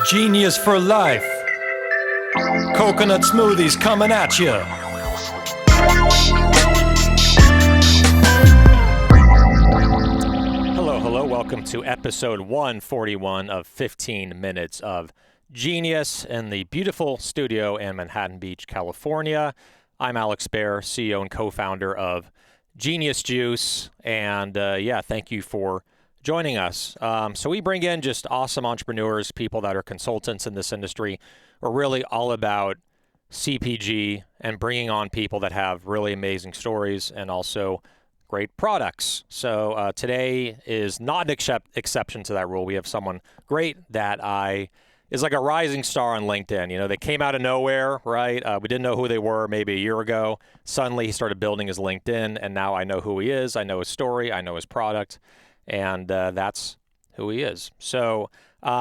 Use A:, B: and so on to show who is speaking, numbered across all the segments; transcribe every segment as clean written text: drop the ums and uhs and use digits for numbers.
A: Genius for life. Coconut smoothies coming at you. Hello. Welcome to episode 141 of 15 Minutes of Genius in the beautiful studio in Manhattan Beach, California. I'm Alex Baer, CEO and co-founder of Genius Juice. And thank you for joining us. So we bring in just awesome entrepreneurs, people that are consultants in this industry. We're really all about CPG and bringing on people that have really amazing stories and also great products. So today is not an exception to that rule. We have someone great that is like a rising star on LinkedIn. You know, they came out of nowhere, right? We didn't know who they were maybe a year ago. Suddenly he started building his LinkedIn, and now I know who he is. I know his story. I know his product, and that's who he is. So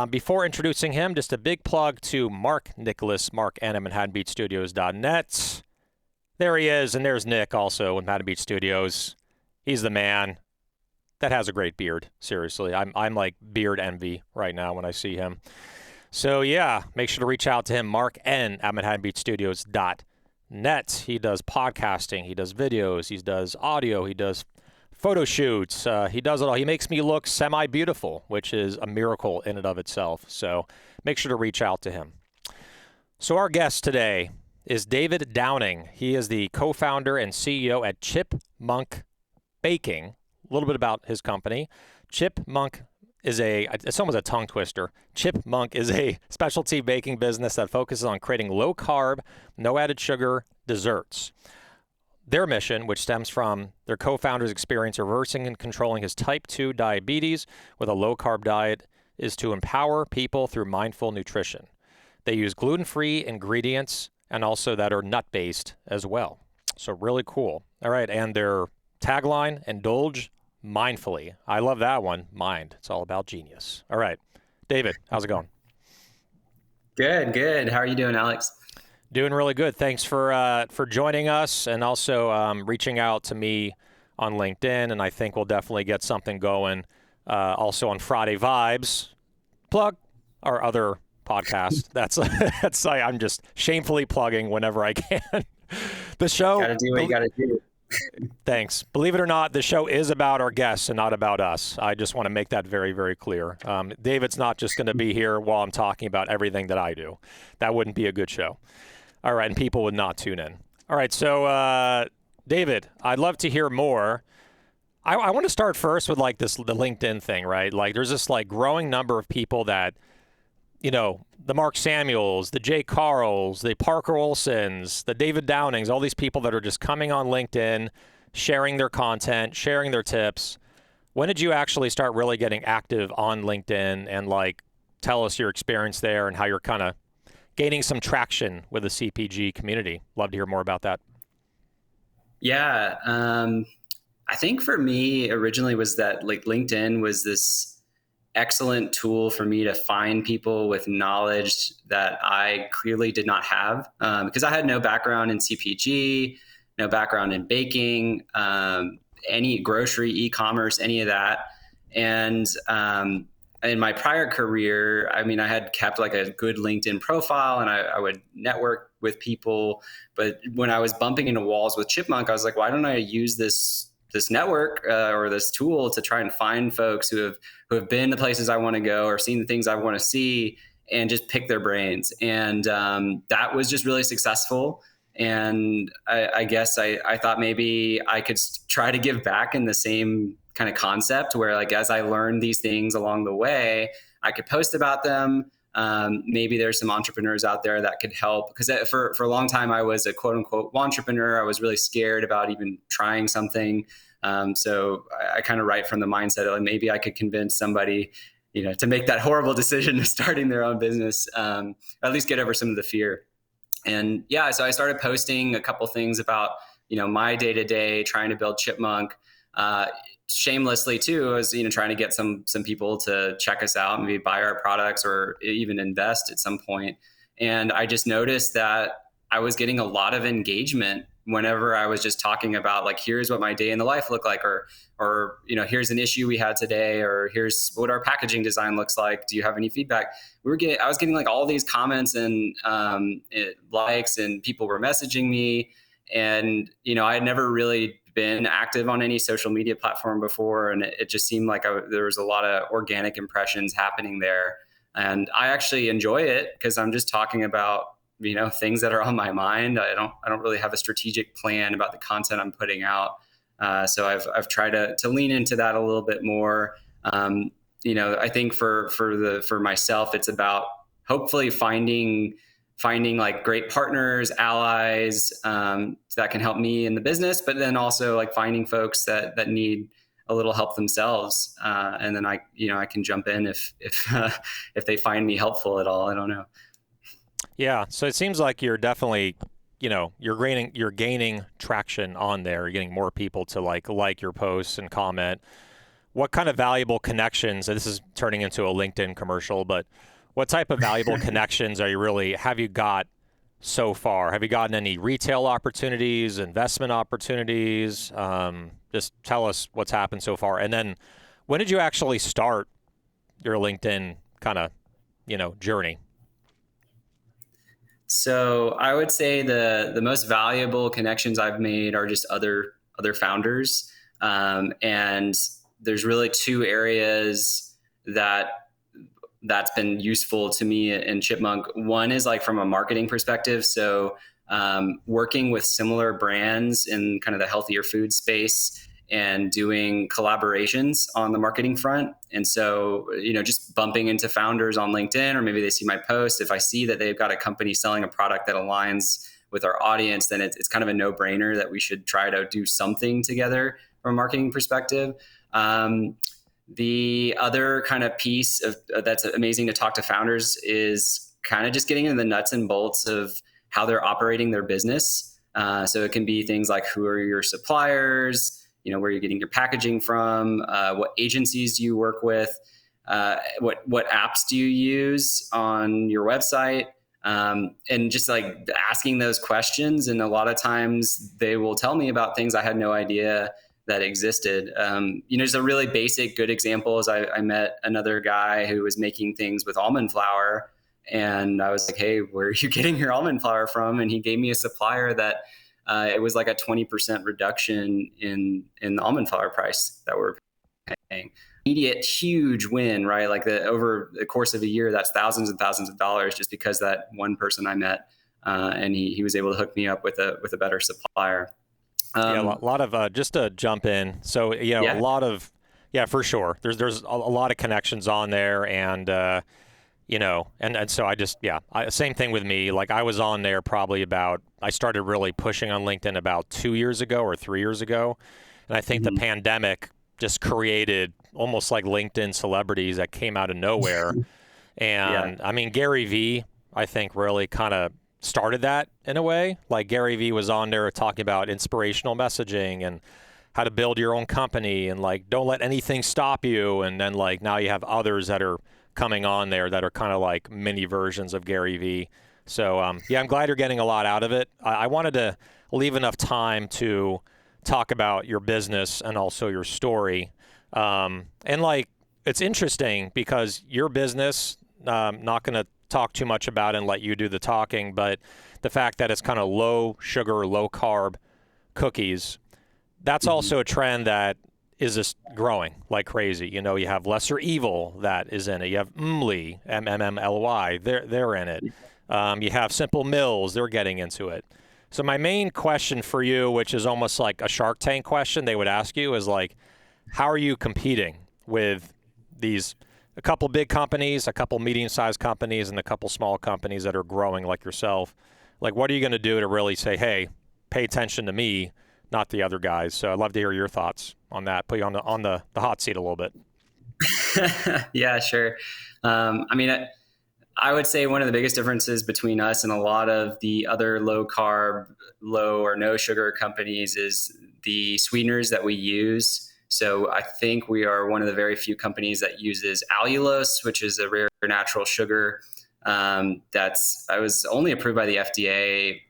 A: before introducing him, just a big plug to Mark Nicholas, Mark N at ManhattanBeachStudios.net. There he is, and there's Nick also with Manhattan Beach Studios. He's the man that has a great beard. Seriously, I'm like beard envy right now when I see him. So yeah, make sure to reach out to him, Mark N at ManhattanBeachStudios.net. He does podcasting, he does videos, he does audio, he does photo shoots. He does it all. He makes me look semi-beautiful, which is a miracle in and of itself. So make sure to reach out to him. So our guest today is David Downing. He is the co-founder and CEO at ChipMonk Baking. A little bit about his company. ChipMonk is it's almost a tongue twister. ChipMonk is a specialty baking business that focuses on creating low-carb, no added sugar desserts. Their mission, which stems from their co-founder's experience reversing and controlling his type 2 diabetes with a low-carb diet, is to empower people through mindful nutrition. They use gluten-free ingredients and also that are nut-based as well. So really cool. All right, and their tagline, indulge mindfully. I love that one. Mind. It's all about genius. All right. David, how's it going?
B: Good. How are you doing, Alex?
A: Doing really good. Thanks for joining us and also reaching out to me on LinkedIn. And I think we'll definitely get something going also on Friday Vibes. Plug our other podcast. That's I'm just shamefully plugging whenever I can. The show.
B: Gotta do what you gotta do.
A: Thanks. Believe it or not, the show is about our guests and not about us. I just want to make that very, very clear. David's not just going to be here while I'm talking about everything that I do. That wouldn't be a good show. All right, and people would not tune in. All right, so David, I'd love to hear more. I want to start first with like the LinkedIn thing, right? Like there's this like growing number of people that, you know, the Mark Samuels, the Jay Carls, the Parker Olsons, the David Downings, all these people that are just coming on LinkedIn, sharing their content, sharing their tips. When did you actually start really getting active on LinkedIn and like tell us your experience there and how you're kind of gaining some traction with the CPG community? Love to hear more about that.
B: Yeah. I think for me originally was that like LinkedIn was this excellent tool for me to find people with knowledge that I clearly did not have because I had no background in CPG, no background in baking, any grocery, e-commerce, any of that. And in my prior career, I mean, I had kept like a good LinkedIn profile and I would network with people. But when I was bumping into walls with ChipMonk, I was like, why don't I use this network or this tool to try and find folks who have been the places I want to go or seen the things I want to see and just pick their brains. And that was just really successful. And I guess I thought maybe I could try to give back in the same kind of concept where like, as I learned these things along the way, I could post about them. Maybe there's some entrepreneurs out there that could help because for a long time I was a quote unquote entrepreneur. I was really scared about even trying something. So I kind of write from the mindset of like, maybe I could convince somebody, you know, to make that horrible decision of starting their own business, at least get over some of the fear. And yeah, so I started posting a couple things about, you know, my day-to-day trying to build ChipMonk, shamelessly too, as, you know, trying to get some people to check us out, maybe buy our products or even invest at some point. And I just noticed that I was getting a lot of engagement whenever I was just talking about like, here's what my day in the life looked like, or here's an issue we had today, or here's what our packaging design looks like. Do you have any feedback? I was getting like all these comments and likes, and people were messaging me. And, I had never really been active on any social media platform before. And it just seemed like there was a lot of organic impressions happening there. And I actually enjoy it because I'm just talking about, things that are on my mind. I don't really have a strategic plan about the content I'm putting out. So I've tried to lean into that a little bit more. I think for myself, it's about hopefully finding like great partners, allies, that can help me in the business, but then also like finding folks that need a little help themselves. And then I can jump in if they find me helpful at all. I don't know.
A: Yeah. So it seems like you're definitely, you're gaining traction on there. You're getting more people to like your posts and comment. What kind of valuable connections, and this is turning into a LinkedIn commercial, but what type of valuable connections have you got so far? Have you gotten any retail opportunities, investment opportunities? Just tell us what's happened so far. And then when did you actually start your LinkedIn kind of, journey?
B: So I would say the most valuable connections I've made are just other founders, and there's really two areas that's been useful to me in ChipMonk. One is like from a marketing perspective, so working with similar brands in kind of the healthier food space and doing collaborations on the marketing front. And so, just bumping into founders on LinkedIn, or maybe they see my post. If I see that they've got a company selling a product that aligns with our audience, then it's kind of a no-brainer that we should try to do something together from a marketing perspective. The other kind of piece of that's amazing to talk to founders is kind of just getting into the nuts and bolts of how they're operating their business. So it can be things like, who are your suppliers? Where you're getting your packaging from, what agencies do you work with, what apps do you use on your website, and just like asking those questions. And a lot of times they will tell me about things I had no idea that existed. Just a really basic good example is I met another guy who was making things with almond flour, and I was like, hey, where are you getting your almond flour from? And he gave me a supplier that it was like a 20% reduction in the almond flour price that we're paying. Immediate, huge win, right? Like over the course of a year, that's thousands and thousands of dollars just because that one person I met, and he was able to hook me up with a better supplier.
A: Yeah, a lot of just to jump in. So
B: Yeah.
A: a lot of for sure. There's a lot of connections on there, and and so same thing with me. Like I was on there probably I started really pushing on LinkedIn about 2 years ago or 3 years ago. And I think the pandemic just created almost like LinkedIn celebrities that came out of nowhere. And I mean, Gary Vee, I think really kind of started that in a way. Like Gary Vee was on there talking about inspirational messaging and how to build your own company and like, don't let anything stop you. And then like now you have others that are coming on there that are kind of like mini versions of Gary Vee. So I'm glad you're getting a lot out of it. I wanted to leave enough time to talk about your business and also your story. And like, it's interesting because your business, not going to talk too much about it and let you do the talking, but the fact that it's kind of low sugar, low carb cookies, that's also a trend that is just growing like crazy. You have Lesser Evil that is in it. You have Mmly, MMMLY, they're in it. You have Simple Mills, they're getting into it. So my main question for you, which is almost like a Shark Tank question they would ask you, is like, how are you competing with a couple big companies, a couple medium-sized companies, and a couple small companies that are growing like yourself? Like, what are you going to do to really say, hey, pay attention to me, not the other guys? So I'd love to hear your thoughts on that. Put you on the hot seat a little bit.
B: Yeah, sure. I mean, I would say one of the biggest differences between us and a lot of the other low carb, low or no sugar companies is the sweeteners that we use. So I think we are one of the very few companies that uses allulose, which is a rare natural sugar. I was only approved by the FDA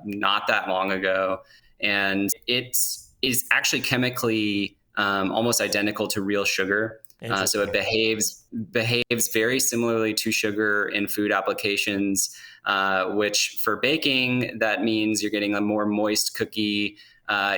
B: not that long ago, and it is actually chemically almost identical to real sugar. So it behaves very similarly to sugar in food applications, which for baking, that means you're getting a more moist cookie.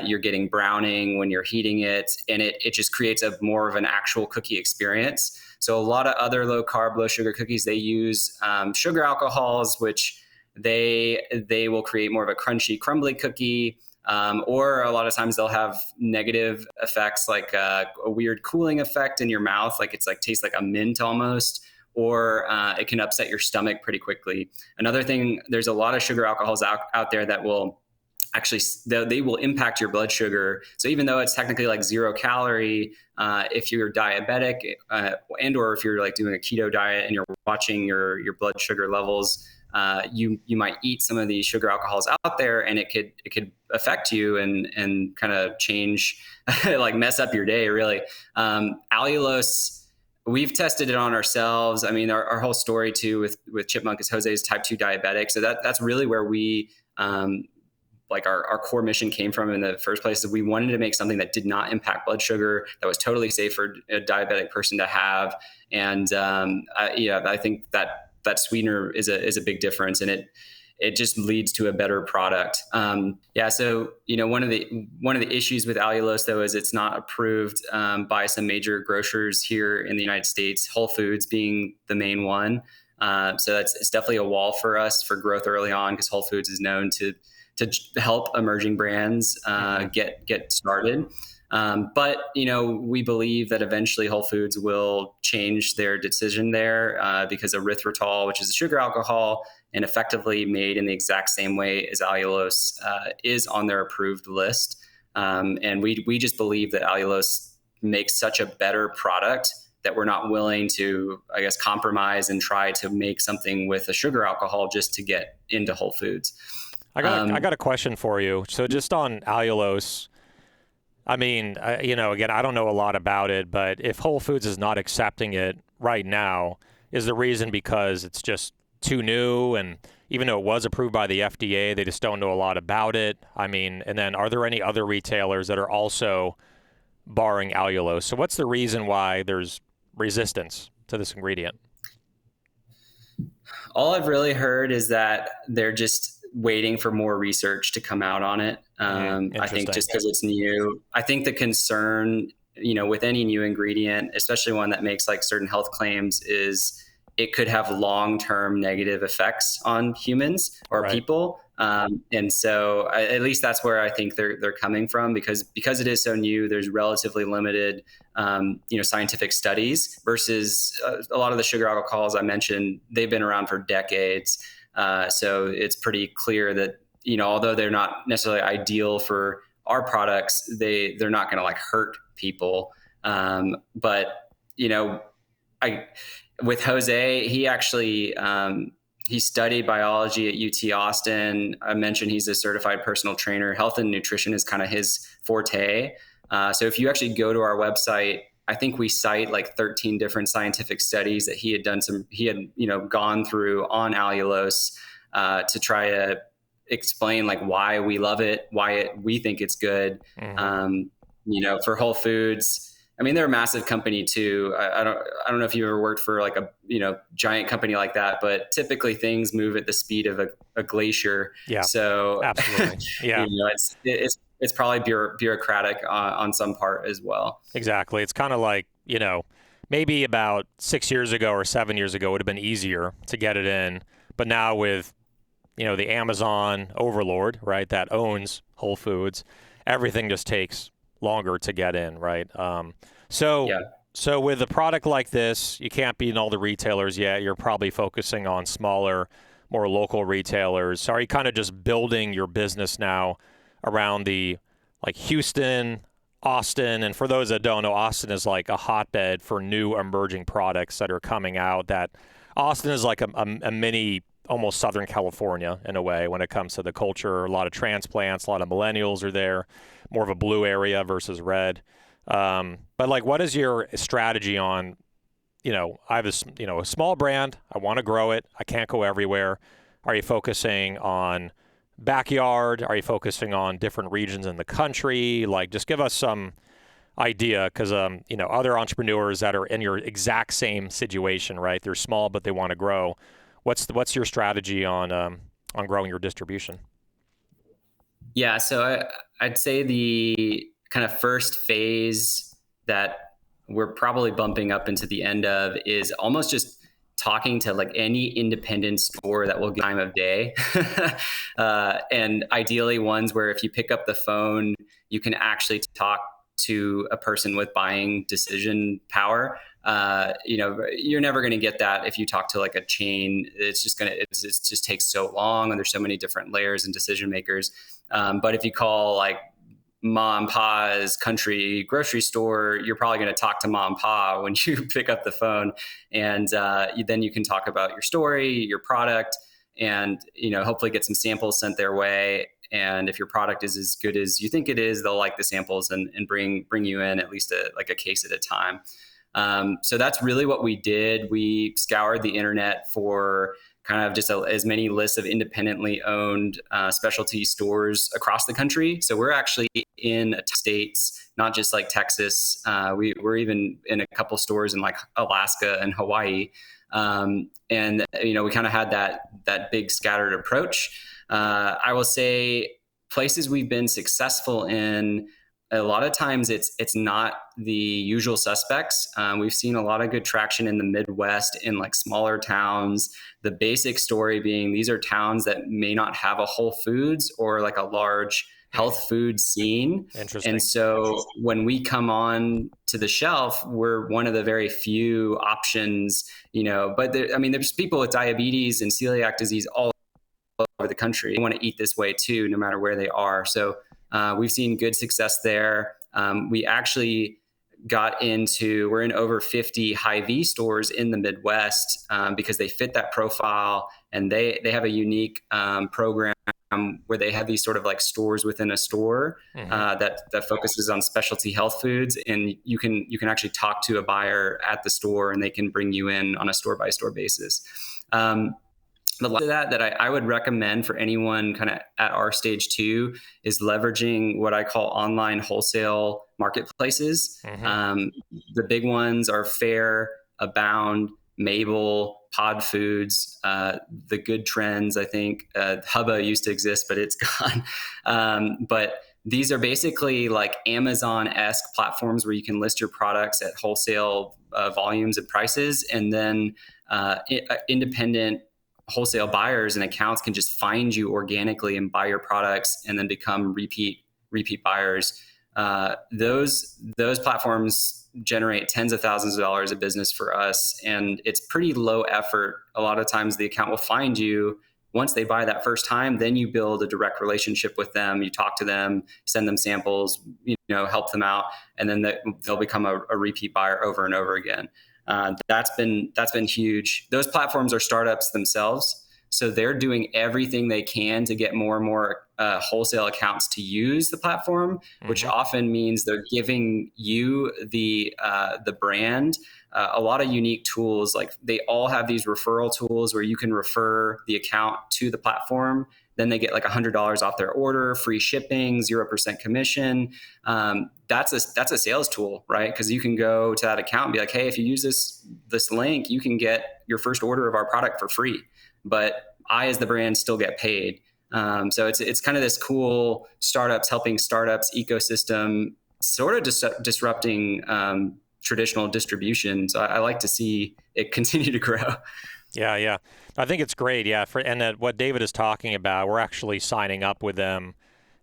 B: You're getting browning when you're heating it, and it just creates a more of an actual cookie experience. So a lot of other low carb, low sugar cookies, they use sugar alcohols, which they will create more of a crunchy, crumbly cookie. Or a lot of times they'll have negative effects, like a weird cooling effect in your mouth, like it's like tastes like a mint almost, or it can upset your stomach pretty quickly. Another thing, there's a lot of sugar alcohols out there that will actually, they will impact your blood sugar. So even though it's technically like 0 calorie, if you're diabetic and or if you're like doing a keto diet and you're watching your blood sugar levels, you might eat some of these sugar alcohols out there, and it could affect you and kind of change, like mess up your day, really. Allulose, we've tested it on ourselves. I mean, our whole story too with ChipMonk is Jose is type 2 diabetic. So that's really where we, like our core mission came from in the first place. Is we wanted to make something that did not impact blood sugar, that was totally safe for a diabetic person to have. And I think that sweetener is a big difference, and it just leads to a better product. So one of the issues with allulose though is it's not approved by some major grocers here in the United States, Whole Foods being the main one. So it's definitely a wall for us for growth early on, because Whole Foods is known to help emerging brands get started. But we believe that eventually Whole Foods will change their decision there, because erythritol, which is a sugar alcohol and effectively made in the exact same way as allulose, is on their approved list. And we just believe that allulose makes such a better product that we're not willing to, I guess, compromise and try to make something with a sugar alcohol just to get into Whole Foods.
A: I got a question for you. So just on allulose, I mean, again, I don't know a lot about it, but if Whole Foods is not accepting it right now, is the reason because it's just too new, and even though it was approved by the FDA, they just don't know a lot about it? I mean, and then are there any other retailers that are also barring allulose? So what's the reason why there's resistance to this ingredient?
B: All I've really heard is that they're just waiting for more research to come out on it. I think just because it's new. I think the concern, with any new ingredient, especially one that makes like certain health claims, is it could have long-term negative effects on humans or people. And so at least that's where I think they're coming from, because it is so new, there's relatively limited, scientific studies versus a lot of the sugar alcohols I mentioned, they've been around for decades. So it's pretty clear that, although they're not necessarily ideal for our products, they're not going to like hurt people. But with Jose, he actually, he studied biology at UT Austin. I mentioned he's a certified personal trainer. Health and nutrition is kind of his forte. So if you actually go to our website, I think we cite like 13 different scientific studies that he had gone through on allulose, to try to explain like why we love it, we think it's good. For Whole Foods, I mean, they're a massive company too. I don't know if you ever worked for like a giant company like that, but typically things move at the speed of a glacier.
A: Yeah.
B: So
A: absolutely. Yeah.
B: It's probably bureaucratic on some part as well.
A: Exactly. It's kind of like, maybe about 6 years ago or 7 years ago, it would have been easier to get it in. But now with, the Amazon overlord, right, that owns Whole Foods, everything just takes longer to get in, right? So with a product like this, you can't be in all the retailers yet. You're probably focusing on smaller, more local retailers. So are you kind of just building your business now around the like Houston, Austin? And for those that don't know, Austin is like a hotbed for new emerging products that are coming out. That Austin is like a mini, almost Southern California in a way when it comes to the culture. A lot of transplants, a lot of millennials are there, more of a blue area versus red. But like, what is your strategy on, I have this, a small brand, I want to grow it, I can't go everywhere. Are you focusing on backyard? Are you focusing on different regions in the country? Like, just give us some idea, because other entrepreneurs that are in your exact same situation, right? They're small, but they want to grow. What's your strategy on growing your distribution?
B: Yeah, so I'd say the kind of first phase that we're probably bumping up into the end of is almost just talking to like any independent store that will give time of day. And ideally ones where if you pick up the phone, you can actually talk to a person with buying decision power. You're never going to get that if you talk to like a chain. It's just takes so long, and there's so many different layers and decision makers. But if you call like mom and pa's country grocery store, you're probably going to talk to mom and pa when you pick up the phone, and then you can talk about your story, your product, and hopefully get some samples sent their way. And if your product is as good as you think it is, they'll like the samples and bring you in at least a case at a time. So that's really what we did. We scoured the internet for kind of just as many lists of independently owned specialty stores across the country. So we're actually in states, not just like Texas. We're even in a couple stores in like Alaska and Hawaii. And we kind of had that big scattered approach. I will say places we've been successful in, a lot of times it's not the usual suspects. We've seen a lot of good traction in the Midwest in like smaller towns. The basic story being these are towns that may not have a Whole Foods or like a large health food scene.
A: Interesting.
B: And so when we come on to the shelf, we're one of the very few options, but there's people with diabetes and celiac disease all over the country. They want to eat this way too, no matter where they are. So we've seen good success there. We actually we're in over 50 Hy-Vee stores in the Midwest because they fit that profile, and they have a unique program where they have these sort of like stores within a store that focuses on specialty health foods, and you can actually talk to a buyer at the store, and they can bring you in on a store by store basis. The last of that I would recommend for anyone kind of at our stage too is leveraging what I call online wholesale marketplaces. The big ones are Fair, Abound, Mabel, Pod Foods, the Good Trends. I think Hubba used to exist, but it's gone. But these are basically like Amazon-esque platforms where you can list your products at wholesale volumes and prices, and then independent wholesale buyers and accounts can just find you organically and buy your products and then become repeat buyers. Those platforms generate tens of thousands of dollars of business for us, and it's pretty low effort. A lot of times the account will find you once they buy that first time, then you build a direct relationship with them. You talk to them, send them samples, help them out, and then they'll become a repeat buyer over and over again. That's been huge. Those platforms are startups themselves, so they're doing everything they can to get more and more wholesale accounts to use the platform, which often means they're giving you the brand a lot of unique tools. Like they all have these referral tools where you can refer the account to the platform. Then they get like $100 off their order, free shipping, 0% commission. That's a sales tool, right? Because you can go to that account and be like, hey, if you use this link, you can get your first order of our product for free. But I, as the brand, still get paid. So it's kind of this cool startups helping startups ecosystem, sort of disrupting traditional distribution. So I like to see it continue to grow.
A: Yeah. I think it's great. Yeah. And what David is talking about, we're actually signing up with them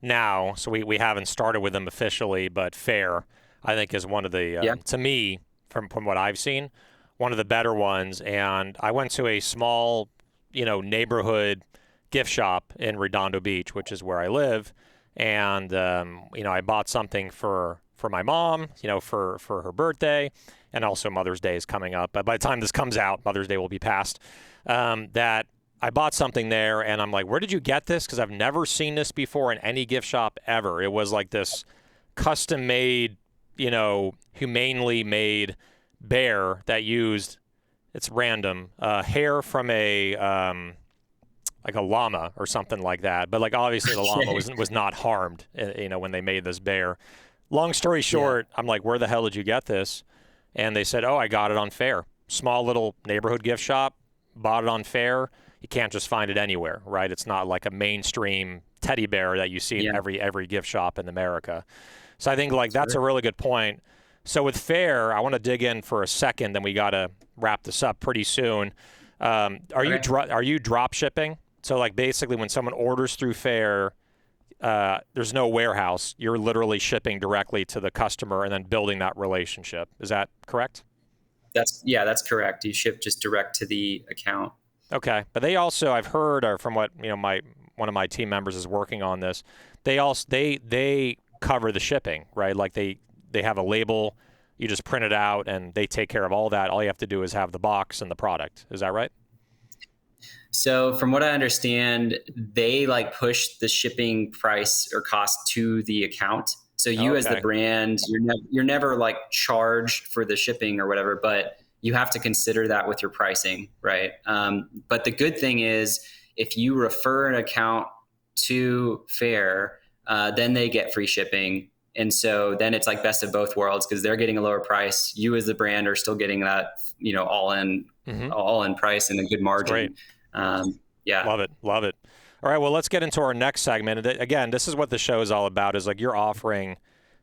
A: now. So we haven't started with them officially, but Fair, I think, is one of the, to me, from what I've seen, one of the better ones. And I went to a small, neighborhood gift shop in Redondo Beach, which is where I live. And, I bought something for my mom, for her birthday, and also Mother's Day is coming up. But by the time this comes out, Mother's Day will be past. That I bought something there, and I'm like, where did you get this? Because I've never seen this before in any gift shop ever. It was like this custom-made, humanely made bear that used, it's random, hair from a like a llama or something like that. But like obviously the llama was not harmed, when they made this bear. Long story short, I'm like, where the hell did you get this? And they said, oh, I got it on Fair. Small little neighborhood gift shop, bought it on Fair. You can't just find it anywhere, right? It's not like a mainstream teddy bear that you see in every gift shop in America. So I think like that's a really good point. So with Fair, I want to dig in for a second, then we got to wrap this up pretty soon. Are you drop shipping? So like basically when someone orders through Fair, there's no warehouse. You're literally shipping directly to the customer and then building that relationship. Is that correct?
B: That's correct. You ship just direct to the account.
A: Okay, but they also, I've heard, or from what one of my team members is working on this. They cover the shipping, right? Like they have a label. You just print it out, and they take care of all that. All you have to do is have the box and the product. Is that right?
B: So from what I understand, they like push the shipping price or cost to the account. So you as the brand, you're never like charged for the shipping or whatever, but you have to consider that with your pricing, right? But the good thing is if you refer an account to Fair, then they get free shipping. And so then it's like best of both worlds because they're getting a lower price. You as the brand are still getting that, all in price and a good margin.
A: Love it. All right, well, let's get into our next segment. And again, this is what the show is all about, is like your offering,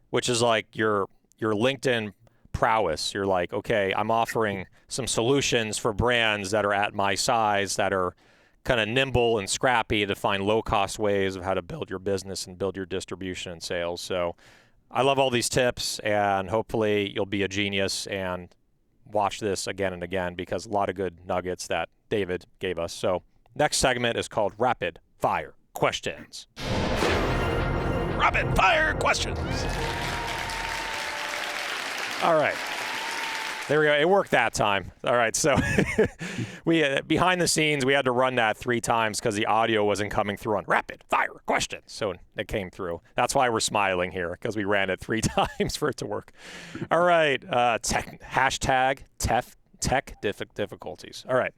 A: which is like your LinkedIn prowess. You're like, okay, I'm offering some solutions for brands that are at my size, that are kind of nimble and scrappy to find low-cost ways of how to build your business and build your distribution and sales. So I love all these tips, and hopefully you'll be a genius and watch this again and again because a lot of good nuggets that David gave us. So next segment is called Rapid Fire Questions. Rapid Fire Questions. All right. There we go. It worked that time. All right. So we behind the scenes, we had to run that 3 times because the audio wasn't coming through on Rapid Fire Questions. So it came through. That's why we're smiling here, because we ran it 3 times for it to work. All right. Hashtag tech difficulties. All right.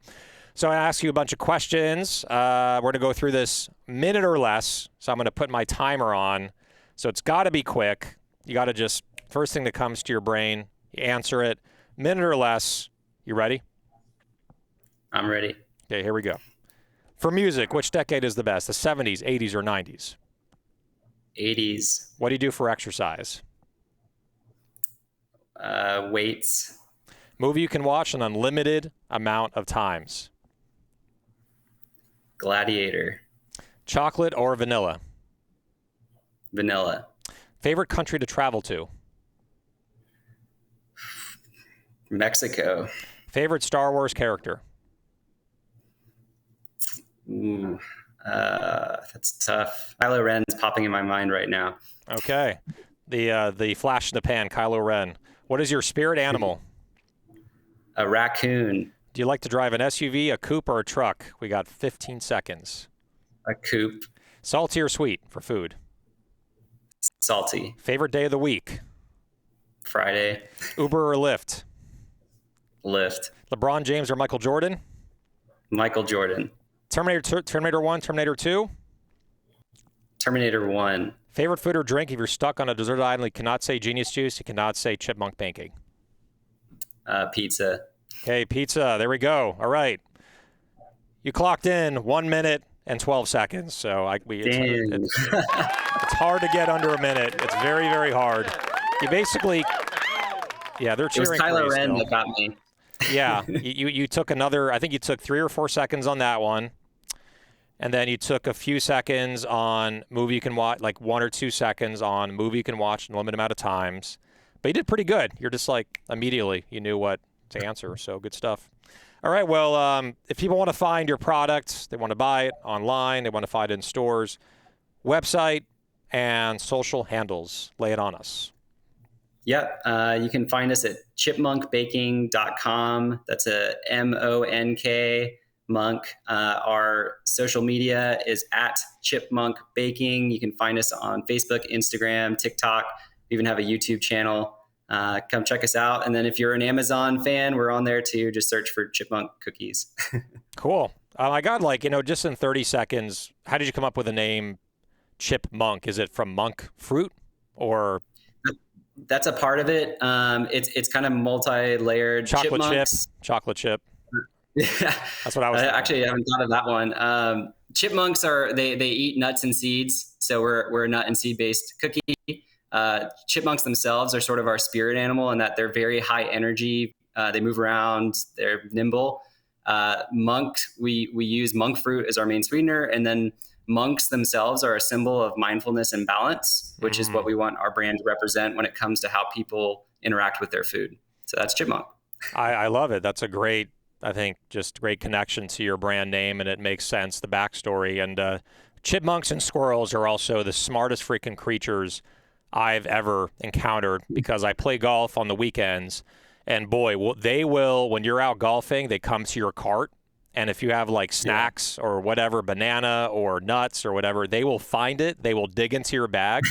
A: So I ask you a bunch of questions. We're going to go through this minute or less. So I'm going to put my timer on. So it's got to be quick. You got to just, first thing that comes to your brain, you answer it. Minute or less. You ready?
B: I'm ready.
A: Okay, here we go. For music, which decade is the best? The 70s, 80s, or 90s?
B: 80s.
A: What do you do for exercise?
B: Weights.
A: Movie you can watch an unlimited amount of times?
B: Gladiator.
A: Chocolate or vanilla?
B: Vanilla.
A: Favorite country to travel to?
B: Mexico.
A: Favorite Star Wars character?
B: Ooh, that's tough. Kylo Ren's popping in my mind right now.
A: Okay. The flash in the pan, Kylo Ren. What is your spirit animal?
B: A raccoon.
A: Do you like to drive an SUV, a coupe, or a truck? We got 15 seconds.
B: A coupe.
A: Salty or sweet for food?
B: Salty.
A: Favorite day of the week?
B: Friday.
A: Uber or Lyft?
B: Lyft.
A: LeBron James or Michael Jordan?
B: Michael Jordan.
A: Terminator 1, Terminator 2?
B: Terminator 1.
A: Favorite food or drink if you're stuck on a deserted island, you cannot say genius juice, you cannot say ChipMonk pancake?
B: Pizza.
A: Okay, pizza. There we go. All right. You clocked in 1 minute and 12 seconds. So it's hard to get under a minute. It's very, very hard. You basically, they're cheering.
B: It was Kylo Ren that got me.
A: Yeah, you took another, I think you took 3 or 4 seconds on that one. And then you took a few seconds on movie you can watch, like 1 or 2 seconds on movie you can watch an unlimited amount of times. But you did pretty good. You're just like, immediately, you knew what to answer. So good stuff. All right, well, if people want to find your products, they want to buy it online, they want to find it in stores, website and social handles, lay it on us.
B: Yep. You can find us at chipmonkbaking.com. That's a MONK monk. Our social media is at ChipMonk Baking. You can find us on Facebook, Instagram, TikTok. We even have a YouTube channel. Come check us out. And then if you're an Amazon fan, we're on there too. Just search for ChipMonk cookies.
A: Cool. I got like, just in 30 seconds, how did you come up with the name ChipMonk? Is it from monk fruit or
B: That's a part of it. It's kind of multi-layered.
A: chocolate chip?
B: Chipmunks.
A: Chocolate chip.
B: Yeah,
A: That's what I was thinking.
B: actually, I haven't thought of that one. Chipmunks they eat nuts and seeds, so we're a nut and seed based cookie. Chipmunks themselves are sort of our spirit animal in that they're very high energy. They move around. They're nimble. Monk, we use monk fruit as our main sweetener, and then monks themselves are a symbol of mindfulness and balance, which is what we want our brand to represent when it comes to how people interact with their food. So that's ChipMonk.
A: I love it. That's a great, I think, just great connection to your brand name, and it makes sense, the backstory. And chipmunks and squirrels are also the smartest freaking creatures I've ever encountered because I play golf on the weekends. And boy, they will, when you're out golfing, they come to your cart. And if you have like snacks or whatever, banana or nuts or whatever, they will find it. They will dig into your bag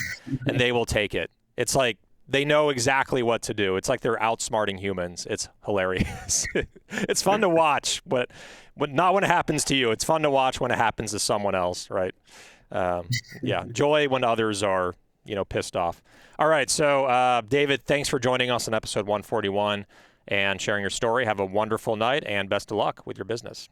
A: and they will take it. It's like they know exactly what to do. It's like they're outsmarting humans. It's hilarious. It's fun to watch, but not when it happens to you. It's fun to watch when it happens to someone else, right? Yeah, joy when others are, pissed off. All right, so David, thanks for joining us on episode 141 and sharing your story. Have a wonderful night and best of luck with your business.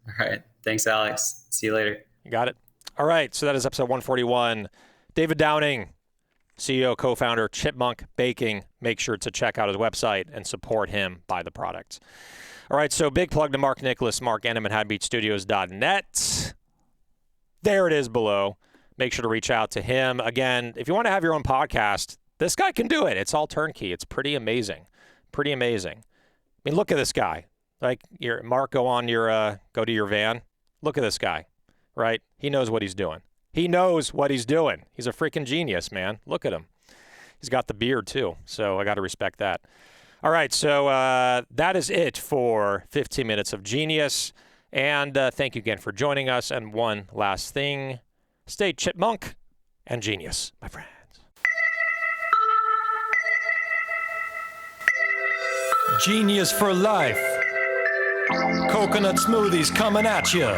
B: All right. Thanks, Alex. See you later.
A: You got it. All right, so that is episode 141. David Downing, CEO, co-founder, ChipMonk Baking. Make sure to check out his website and support him, buy the product. All right, so big plug to Mark Nicholas, mark@manhattanbeachstudios.net. There it is below. Make sure to reach out to him. Again, if you want to have your own podcast, this guy can do it. It's all turnkey. It's pretty amazing. Pretty amazing. I mean, look at this guy. Like, Mark, go to your van. Look at this guy, right? He knows what he's doing. He knows what he's doing. He's a freaking genius, man. Look at him. He's got the beard, too, so I got to respect that. All right, so that is it for 15 Minutes of Genius. And thank you again for joining us. And one last thing. Stay chipmunk and genius, my friends.
C: Genius for life. Coconut smoothies coming at you.